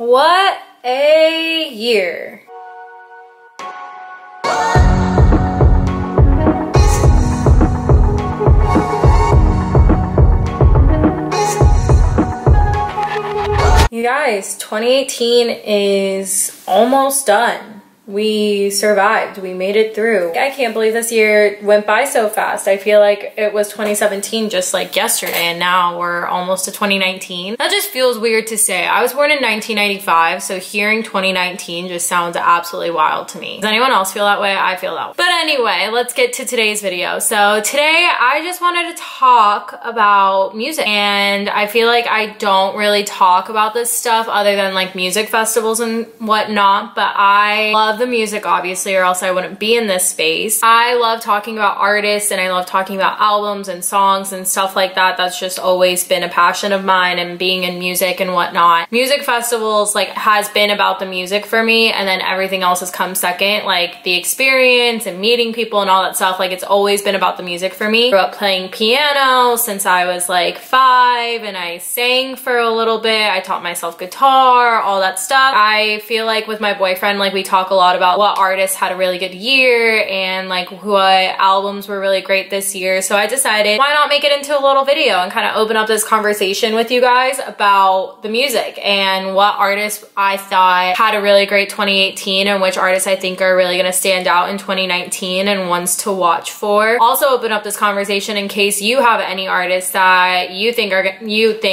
What a year. You guys, 2018 is almost done. We survived. We made it through. I can't believe this year went by so fast. I feel like it was 2017 just like yesterday, and now we're almost to 2019. That just feels weird to say. I was born in 1995, so hearing 2019 just sounds absolutely wild to me. Does anyone else feel that way? I feel that way. But anyway, let's get to today's video. So today I just wanted to talk about music, and I feel like I don't really talk about this stuff other than like music festivals and whatnot, but I love the music obviously, or else I wouldn't be in this space. I love talking about artists, and I love talking about albums and songs and stuff like that. That's just always been a passion of mine, and being in music and whatnot. Music festivals like has been about the music for me, and then everything else has come second, like the experience and meeting people and all that stuff. Like it's always been about the music for me. Grew up playing piano since I was like 5, and I sang for a little bit. I taught myself guitar, all that stuff. I feel like with my boyfriend, like we talk a lot about what artists had a really good year and like what albums were really great this year. So I decided, why not make it into a little video and kind of open up this conversation with you guys about the music and what artists I thought had a really great 2018 and which artists I think are really gonna stand out in 2019 and ones to watch for. Also open up this conversation in case you have any artists that you think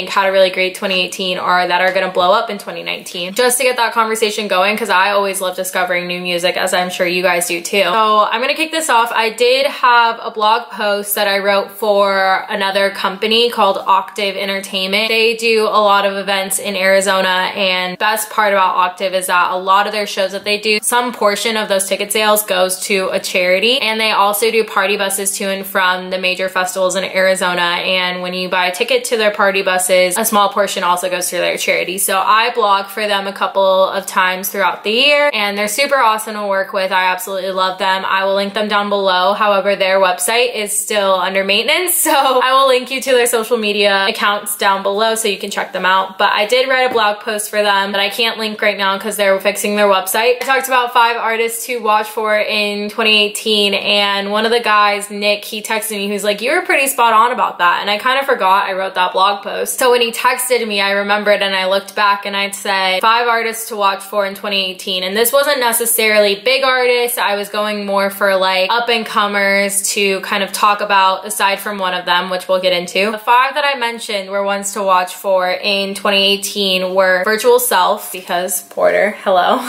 had a really great 2018 or that are gonna blow up in 2019, just to get that conversation going, because I always love discovering new music, as I'm sure you guys do too. So I'm gonna kick this off. I did have a blog post that I wrote for another company called Octave Entertainment. They do a lot of events in Arizona, and best part about Octave is that a lot of their shows that they do, some portion of those ticket sales goes to a charity, and they also do party buses to and from the major festivals in Arizona, and when you buy a ticket to their party buses, a small portion also goes to their charity. So I blog for them a couple of times throughout the year, and they're super awesome to work with. I absolutely love them. I will link them down below. However, their website is still under maintenance, so I will link you to their social media accounts down below so you can check them out. But I did write a blog post for them that I can't link right now because they're fixing their website. I talked about 5 artists to watch for in 2018, and one of the guys, Nick, he texted me. He was like, you were pretty spot on about that, and I kind of forgot I wrote that blog post. So when he texted me, I remembered, and I looked back and I'd say 5 artists to watch for in 2018, and this wasn't necessarily big artists. I was going more for like up and comers to kind of talk about, aside from one of them, which we'll get into. The 5 that I mentioned were ones to watch for in 2018 were Virtual Self, because Porter, hello.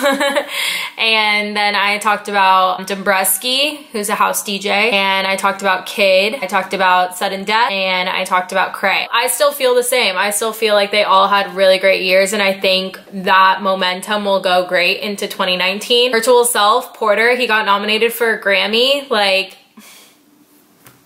And then I talked about Dombresky, who's a house DJ, and I talked about Kid, I talked about Sudden Death, and I talked about Cray. I still feel the same. I still feel like they all had really great years, and I think that momentum will go great into 2019. Virtual Self, Porter, he got nominated for a Grammy, like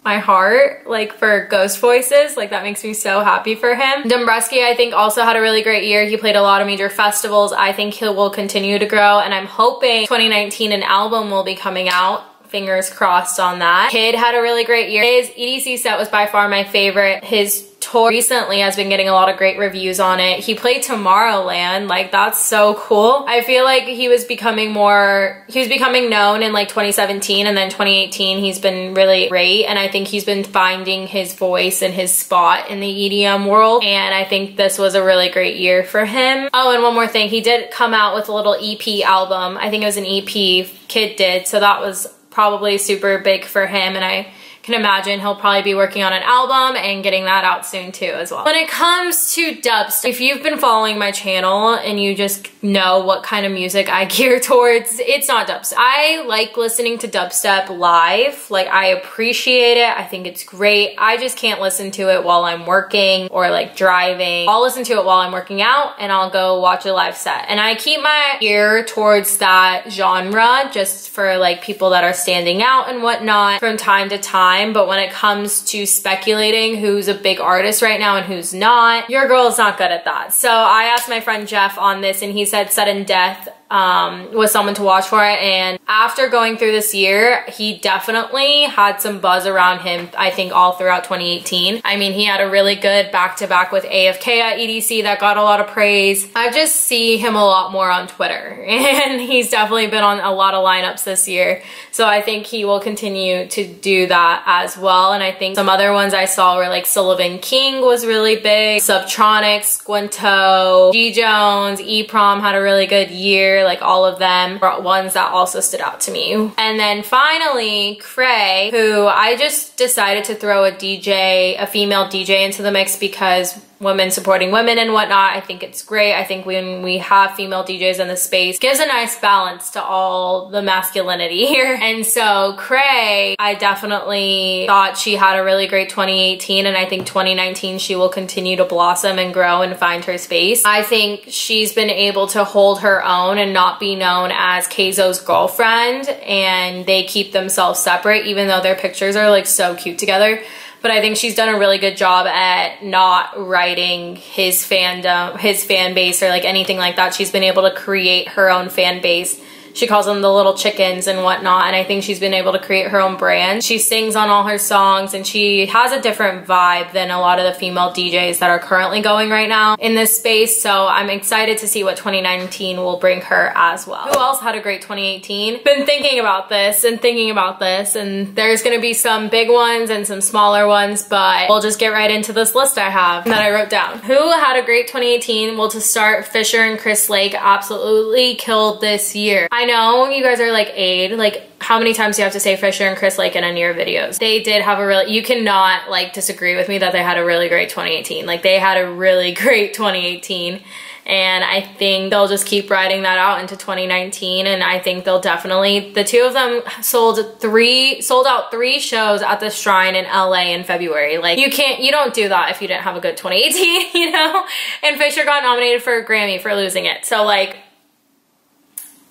my heart, like for Ghost Voices, like that makes me so happy for him. Dombresky, I think, also had a really great year. He played a lot of major festivals. I think he will continue to grow, and I'm hoping 2019 an album will be coming out. Fingers crossed on that. Kid had a really great year. His EDC set was by far my favorite. His tour recently has been getting a lot of great reviews on it. He played Tomorrowland, like that's so cool. I feel like he was becoming known in like 2017, and then 2018 he's been really great, and I think he's been finding his voice and his spot in the EDM world, and I think this was a really great year for him. Oh, and one more thing, he did come out with a little EP album. I think it was an EP, Kid did, so that was probably super big for him, and I can imagine he'll probably be working on an album and getting that out soon too as well. When it comes to dubstep, if you've been following my channel and you just know what kind of music I gear towards, it's not dubstep. I like listening to dubstep live. Like I appreciate it. I think it's great. I just can't listen to it while I'm working or like driving. I'll listen to it while I'm working out and I'll go watch a live set. And I keep my ear towards that genre just for like people that are standing out and whatnot from time to time. But when it comes to speculating who's a big artist right now and who's not, your girl's not good at that. So I asked my friend Jeff on this and he said Sudden Death was someone to watch for it. And after going through this year, he definitely had some buzz around him, I think all throughout 2018. I mean, he had a really good back-to-back with AFK at EDC that got a lot of praise. I just see him a lot more on Twitter, and he's definitely been on a lot of lineups this year. So I think he will continue to do that as well. And I think some other ones I saw were like Sullivan King was really big, Subtronics, Squinto, G Jones, E-Prom had a really good year. Like all of them were ones that also stood out to me. And then finally, Cray, who I just decided to throw a female DJ into the mix because women supporting women and whatnot. I think it's great. I think when we have female DJs in the space, gives a nice balance to all the masculinity here. And so Cray, I definitely thought she had a really great 2018, and I think 2019 she will continue to blossom and grow and find her space. I think she's been able to hold her own and not be known as Keizo's girlfriend, and they keep themselves separate even though their pictures are like so cute together. But I think she's done a really good job at not writing his fandom, his fan base, or like anything like that. She's been able to create her own fan base. She calls them the little chickens and whatnot, and I think she's been able to create her own brand. She sings on all her songs, and she has a different vibe than a lot of the female DJs that are currently going right now in this space, so I'm excited to see what 2019 will bring her as well. Who else had a great 2018? Been thinking about this, and there's gonna be some big ones and some smaller ones, but we'll just get right into this list I have that I wrote down. Who had a great 2018? Well, to start, Fisher and Chris Lake absolutely killed this year. I know you guys are like, Aid, like how many times do you have to say Fisher and Chris Lake in any of your videos? They did have a really, you cannot like disagree with me that they had a really great 2018. Like they had a really great 2018. And I think they'll just keep riding that out into 2019. And I think they'll definitely, the two of them sold out 3 shows at the Shrine in LA in February. Like you don't do that if you didn't have a good 2018, you know? And Fisher got nominated for a Grammy for losing it. So like,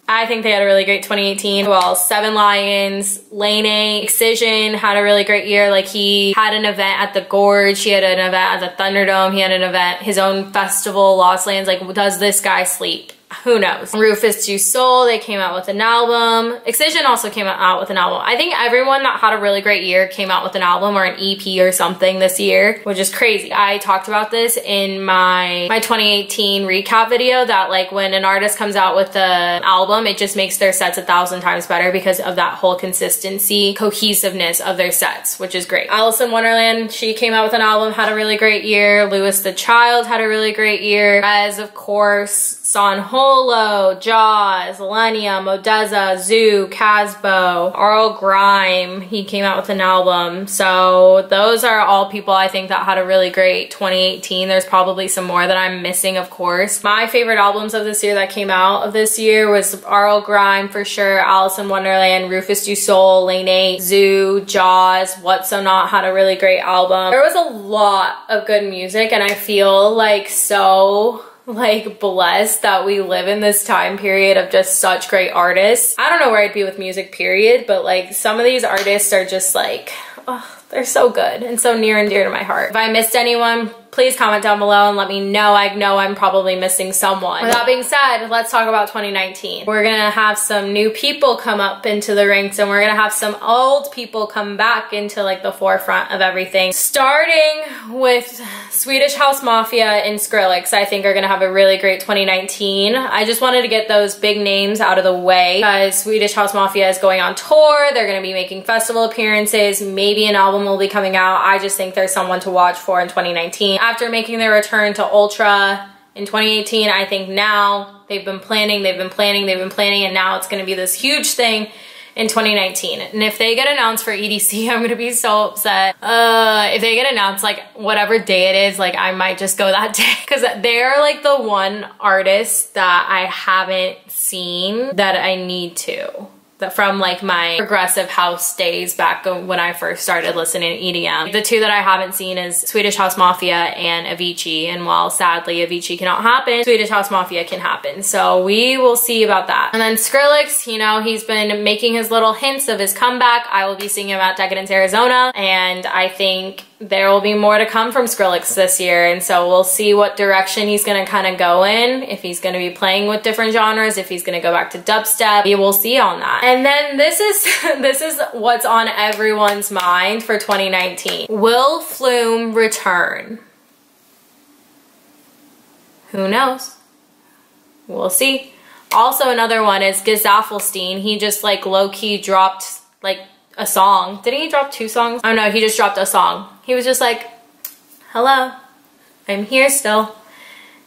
I think they had a really great 2018. Well, Seven Lions, Lane 8, Excision had a really great year. Like he had an event at the Gorge, he had an event at the Thunderdome, he had an event, his own festival, Lost Lands. Like, does this guy sleep? Who knows? Rufus Du Sol, they came out with an album. Excision also came out with an album. I think everyone that had a really great year came out with an album or an EP or something this year, which is crazy. I talked about this in my 2018 recap video, that like when an artist comes out with an album, it just makes their sets 1,000 times better because of that whole consistency, cohesiveness of their sets, which is great. Alice in Wonderland, she came out with an album, had a really great year. Lewis the Child had a really great year. As of course, San Holo, Jaws, Lenia, Modeza, Zoo, Casbo, Arl Grime, he came out with an album. So those are all people I think that had a really great 2018. There's probably some more that I'm missing, of course. My favorite albums of this year that came out of this year was Arl Grime for sure, Alice in Wonderland, Rufus Du Sol, Lane 8, Zoo, Jaws, What So Not had a really great album. There was a lot of good music, and I feel like so like blessed that we live in this time period of just such great artists. I don't know where I'd be with music period, but like some of these artists are just like, oh, they're so good and so near and dear to my heart. If I missed anyone, please comment down below and let me know. I know I'm probably missing someone. With that being said, let's talk about 2019. We're gonna have some new people come up into the ranks, and we're gonna have some old people come back into like the forefront of everything. Starting with Swedish House Mafia and Skrillex, I think are gonna have a really great 2019. I just wanted to get those big names out of the way because Swedish House Mafia is going on tour. They're gonna be making festival appearances. Maybe an album will be coming out. I just think there's someone to watch for in 2019. After making their return to Ultra in 2018, I think now they've been planning, and now it's gonna be this huge thing in 2019. And if they get announced for EDC, I'm gonna be so upset. If they get announced like whatever day it is, like I might just go that day, because they're like the one artist that I haven't seen that I need to. From like my progressive house days back when I first started listening to EDM. The two that I haven't seen is Swedish House Mafia and Avicii, and while sadly Avicii cannot happen, Swedish House Mafia can happen. So we will see about that. And then Skrillex, you know, he's been making his little hints of his comeback. I will be seeing him at Decadence Arizona, and I think there will be more to come from Skrillex this year, and so we'll see what direction he's gonna kind of go in, if he's gonna be playing with different genres, if he's gonna go back to dubstep. We will see on that. And then this is what's on everyone's mind for 2019. Will Flume return? Who knows? We'll see. Also, another one is Gesaffelstein. He just like low-key dropped like a song. Didn't he drop 2 songs? Oh no, he just dropped a song. He was just like, hello, I'm here still.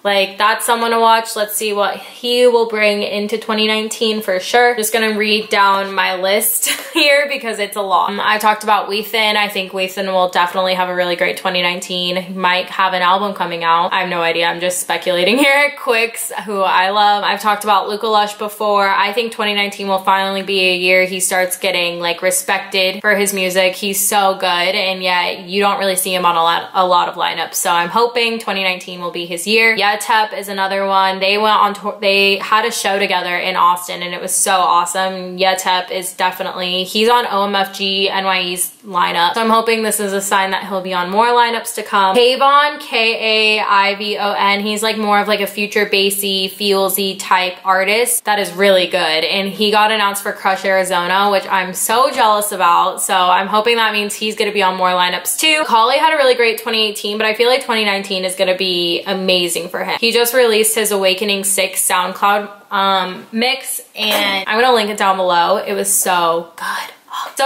Like, that's someone to watch. Let's see what he will bring into 2019 for sure. Just gonna read down my list here because it's a lot. I talked about Weathen. I think Weathen will definitely have a really great 2019. He might have an album coming out. I have no idea. I'm just speculating here. Quicks, who I love. I've talked about Luca Lush before. I think 2019 will finally be a year he starts getting like respected for his music. He's so good, and yet you don't really see him on a lot of lineups. So I'm hoping 2019 will be his year. Yetep is another one. They went on tour. They had a show together in Austin, and it was so awesome. Yetep is definitely, he's on OMFG NYE's lineup. So I'm hoping this is a sign that he'll be on more lineups to come. Kavon, Kaivon. He's like more of like a future bassy, feelsy type artist that is really good. And he got announced for Crush Arizona, which I'm so jealous about. So I'm hoping that means he's gonna be on more lineups too. Kali had a really great 2018, but I feel like 2019 is gonna be amazing for him. He just released his Awakening 6 SoundCloud mix, and I'm gonna link it down below. It was so good.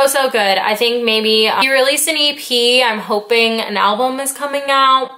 So good. I think maybe he released an EP. I'm hoping an album is coming out.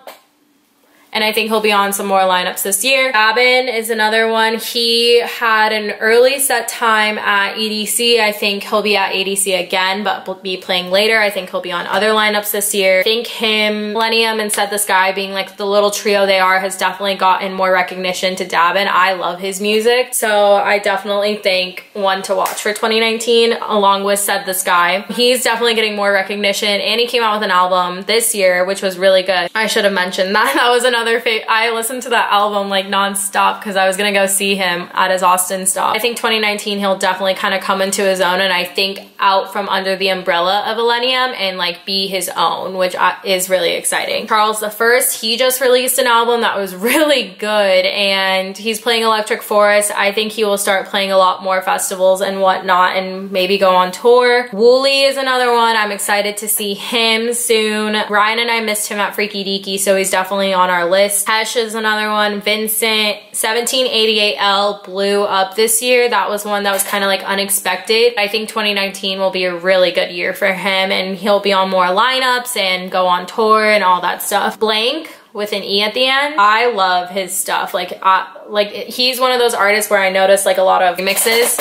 And I think he'll be on some more lineups this year. Gavin is another one. He had an early set time at EDC. I think he'll be at EDC again, but will be playing later. I think he'll be on other lineups this year. I think him, Millennium, and Said the Sky being like the little trio they are has definitely gotten more recognition to Davin. I love his music. So I definitely think one to watch for 2019 along with Said the Sky. He's definitely getting more recognition, and he came out with an album this year, which was really good. I should have mentioned that. That was another I listened to that album like non-stop because I was gonna go see him at his Austin stop. I think 2019 he'll definitely kind of come into his own, and I think out from under the umbrella of Millennium and like be his own, which is really exciting. Charles the First, he just released an album that was really good, and he's playing Electric Forest. I think he will start playing a lot more festivals and whatnot, and maybe go on tour. Wooly is another one. I'm excited to see him soon. Ryan and I missed him at Freaky Deaky, so he's definitely on our list. Hesh is another one. Vincent, 1788L blew up this year. That was one that was kind of like unexpected. I think 2019 will be a really good year for him, and he'll be on more lineups and go on tour and all that stuff. Blank, with an E at the end. I love his stuff. Like he's one of those artists where I notice like a lot of remixes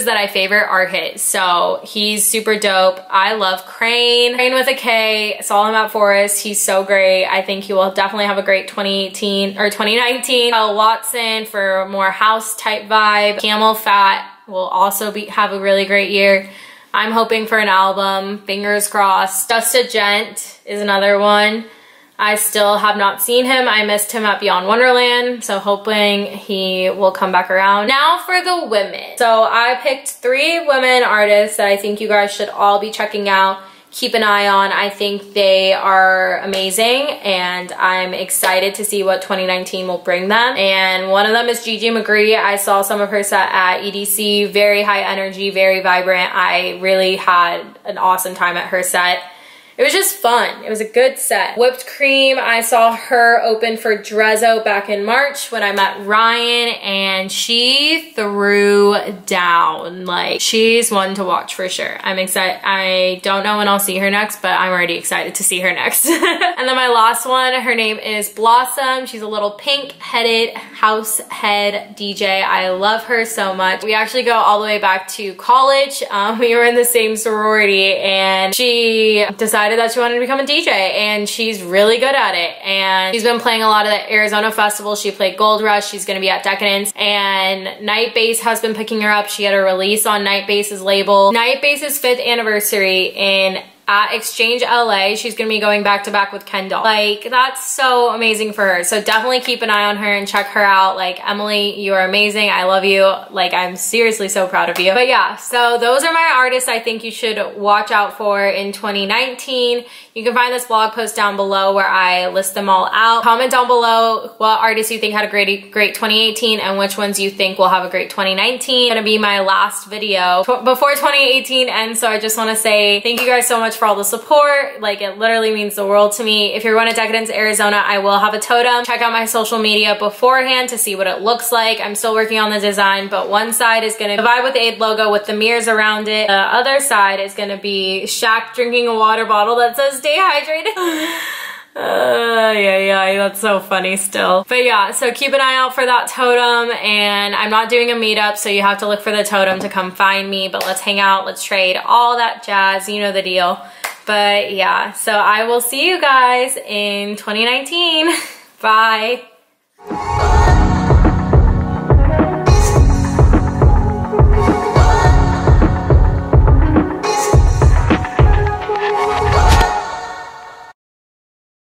that I favorite are his. So he's super dope. I love Crane with a K. Saw him at Forest. He's so great. I think he will definitely have a great 2018 or 2019. Watson for more house type vibe. Camel Fat will also have a really great year. I'm hoping for an album. Fingers crossed. Just a Gent is another one. I still have not seen him. I missed him at Beyond Wonderland, so hoping he will come back around. Now for the women. So I picked 3 women artists that I think you guys should all be checking out, keep an eye on. I think they are amazing, and I'm excited to see what 2019 will bring them. And one of them is Gigi McGree. I saw some of her set at EDC. Very high energy, very vibrant. I really had an awesome time at her set. It was just fun. It was a good set. Whipped Cream, I saw her open for Drezzo back in March when I met Ryan, and she threw down. Like, she's one to watch for sure. I'm excited. I don't know when I'll see her next, but I'm already excited to see her next. And then my last one, her name is Blossom. She's a little pink-headed house head DJ. I love her so much. We actually go all the way back to college. We were in the same sorority, and she decided that she wanted to become a DJ, and she's really good at it. And she's been playing a lot of the Arizona festivals. She played Gold Rush. She's gonna be at Decadence, and Night Bass has been picking her up. She had a release on Night Bass's label. Night Bass's 5th anniversary in at Exchange LA. She's gonna be going back to back with Kendall. Like, that's so amazing for her. So definitely keep an eye on her and check her out. Like, Emily, you are amazing. I love you. Like, I'm seriously so proud of you. But yeah, so those are my artists I think you should watch out for in 2019. You can find this blog post down below where I list them all out. Comment down below what artists you think had a great 2018 and which ones you think will have a great 2019. It's gonna be my last video before 2018 ends, so I just wanna say thank you guys so much for all the support. Like, it literally means the world to me. If you're going to Decadence, Arizona, I will have a totem. Check out my social media beforehand to see what it looks like. I'm still working on the design, but one side is gonna be the Vibe with Aid logo with the mirrors around it. The other side is gonna be Shaq drinking a water bottle that says stay hydrated. Yeah, that's so funny still. But yeah, so keep an eye out for that totem, and I'm not doing a meetup, so you have to look for the totem to come find me, but let's hang out, let's trade, all that jazz, you know the deal. But yeah, so I will see you guys in 2019. Bye.